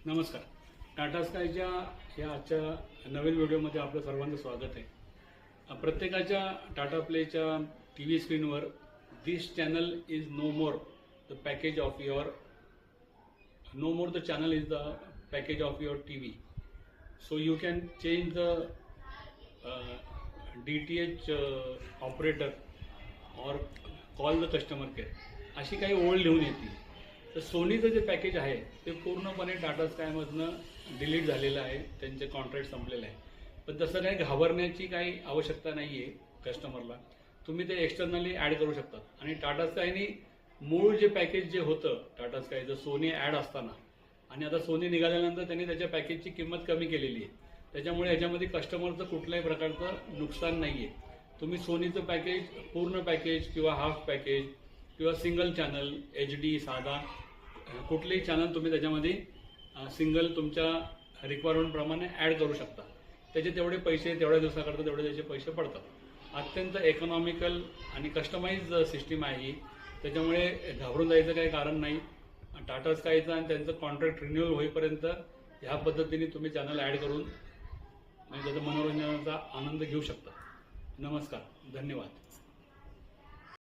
नमस्कार. टाटा स्कायच्या या आजच्या नवीन व्हिडिओमध्ये आपलं सर्वांचं स्वागत आहे. प्रत्येकाच्या टाटा प्लेच्या टी व्ही स्क्रीनवर this channel is no more the package of your no more the channel is the package of your T V. So you can change the DTH operator or call the customer care अशी काही ओळ लिहून येते. तर सोनीचं जे package आहे ते पूर्णपणे टाटा स्कायमधनं डिलीट झालेलं आहे, त्यांचे कॉन्ट्रॅक्ट संपलेलं आहे. पण तसं काही घाबरण्याची काही आवश्यकता नाही आहे. कस्टमरला तुम्ही ते एक्सटर्नली ॲड करू शकतात. आणि टाटा स्कायनी मूळ जे पॅकेज जे होतं टाटा स्कायचं सोनी ॲड असताना आणि आता सोनी निघाल्यानंतर त्यांनी त्याच्या पॅकेजची किंमत कमी केलेली आहे. त्याच्यामुळे ह्याच्यामध्ये कस्टमरचं कुठल्याही प्रकारचं नुकसान नाही आहे. तुम्ही सोनीचं पॅकेज पूर्ण पॅकेज किंवा हाफ पॅकेज किंवा सिंगल चॅनल HD साधा कुठलेही चॅनल तुम्ही त्याच्यामध्ये सिंगल तुमच्या रिक्वायरमेंटप्रमाणे ॲड करू शकता. त्याचे तेवढे पैसे तेवढ्या दिवसाकरता तेवढे त्याचे पैसे पडतात. अत्यंत इकॉनॉमिकल आणि कस्टमाइज सिस्टीम आहे ही. त्याच्यामुळे घाबरून जायचं काही कारण नाही. टाटा स्कायचं आणि त्यांचं कॉन्ट्रॅक्ट रिन्यूअल होईपर्यंत ह्या पद्धतीने तुम्ही चॅनल ॲड करून म्हणजे त्याचं मनोरंजनाचा आनंद घेऊ शकता. नमस्कार, धन्यवाद.